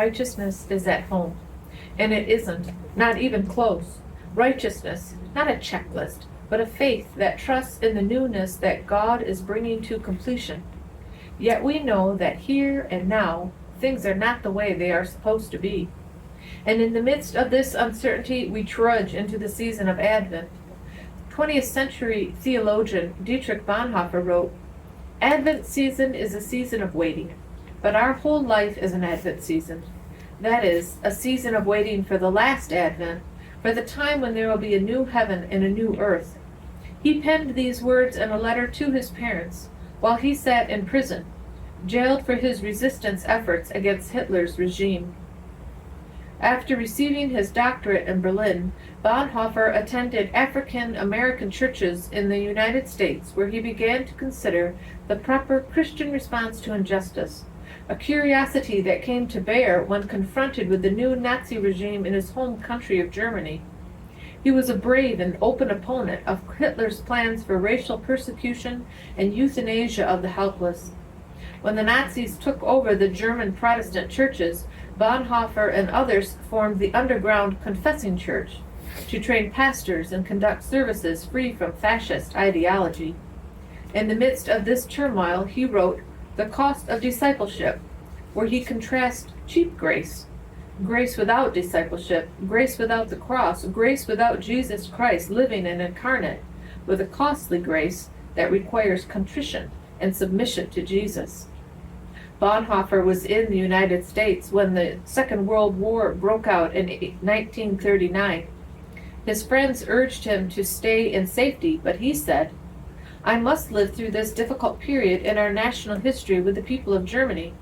righteousness is at home. And it isn't, not even close. Righteousness, not a checklist, but a faith that trusts in the newness that God is bringing to completion. Yet we know that here and now, things are not the way they are supposed to be. And in the midst of this uncertainty, we trudge into the season of Advent. 20th century theologian Dietrich Bonhoeffer wrote, "Advent season is a season of waiting, but our whole life is an Advent season. That is, a season of waiting for the last Advent, for the time when there will be a new heaven and a new earth." He penned these words in a letter to his parents while he sat in prison, jailed for his resistance efforts against Hitler's regime. After receiving his doctorate in Berlin, Bonhoeffer attended African American churches in the United States, where he began to consider the proper Christian response to injustice, a curiosity that came to bear when confronted with the new Nazi regime in his home country of Germany. He was a brave and open opponent of Hitler's plans for racial persecution and euthanasia of the helpless. When the Nazis took over the German Protestant churches, Bonhoeffer and others formed the underground Confessing Church to train pastors and conduct services free from fascist ideology. In the midst of this turmoil, he wrote The Cost of Discipleship, where he contrasts cheap grace, grace without discipleship, grace without the cross, grace without Jesus Christ living and incarnate, with a costly grace that requires contrition and submission to Jesus. Bonhoeffer was in the United States when the Second World War broke out in 1939. His friends urged him to stay in safety, but he said, "I must live through this difficult period in our national history with the people of Germany.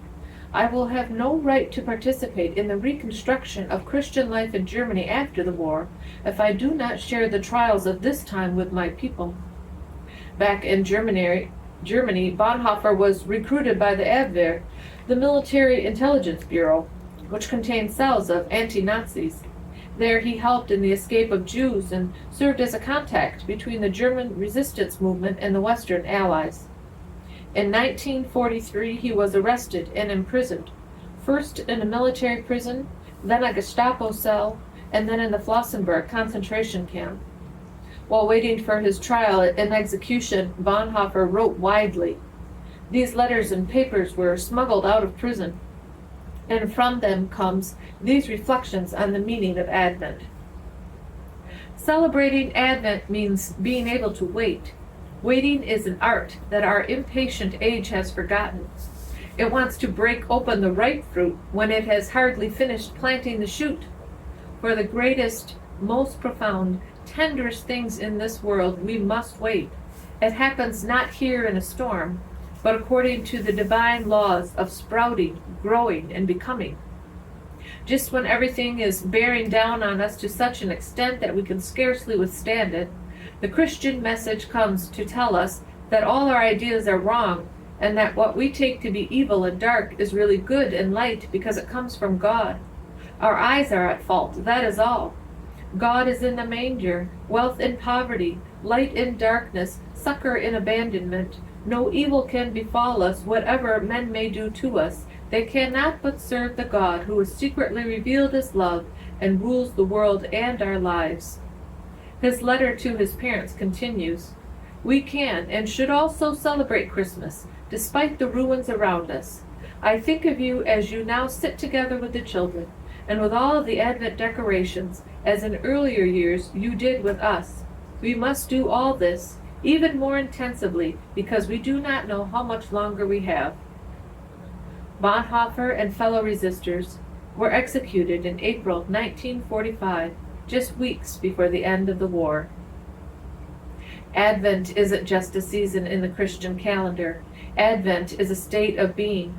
I will have no right to participate in the reconstruction of Christian life in Germany after the war if I do not share the trials of this time with my people." Back in Germany, Bonhoeffer was recruited by the Abwehr, the military intelligence bureau, which contained cells of anti-Nazis. There he helped in the escape of Jews and served as a contact between the German resistance movement and the Western Allies. In 1943 he was arrested and imprisoned, first in a military prison, then a Gestapo cell, and then in the Flossenburg concentration camp. While waiting for his trial and execution, Bonhoeffer wrote widely. These letters and papers were smuggled out of prison, and from them comes these reflections on the meaning of Advent. Celebrating Advent means being able to wait. Waiting is an art that our impatient age has forgotten. It wants to break open the ripe fruit when it has hardly finished planting the shoot. For the greatest, most profound, tenderest things in this world, we must wait. It happens not here in a storm, but according to the divine laws of sprouting, growing, and becoming. Just when everything is bearing down on us to such an extent that we can scarcely withstand it, the Christian message comes to tell us that all our ideas are wrong, and that what we take to be evil and dark is really good and light because it comes from God. Our eyes are at fault, that is all. God is in the manger, wealth in poverty, light in darkness, succor in abandonment. No evil can befall us, whatever men may do to us. They cannot but serve the God who has secretly revealed his love and rules the world and our lives. His letter to his parents continues, "We can and should also celebrate Christmas, despite the ruins around us. I think of you as you now sit together with the children, and with all of the Advent decorations, as in earlier years you did with us. We must do all this, even more intensively, because we do not know how much longer we have." Bonhoeffer and fellow resistors were executed in April 1945, just weeks before the end of the war. Advent isn't just a season in the Christian calendar. Advent is a state of being.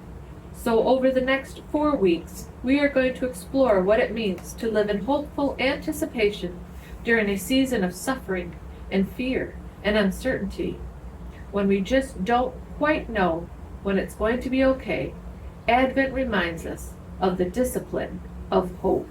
So over the next 4 weeks, we are going to explore what it means to live in hopeful anticipation during a season of suffering and fear and uncertainty. When we just don't quite know when it's going to be okay, Advent reminds us of the discipline of hope.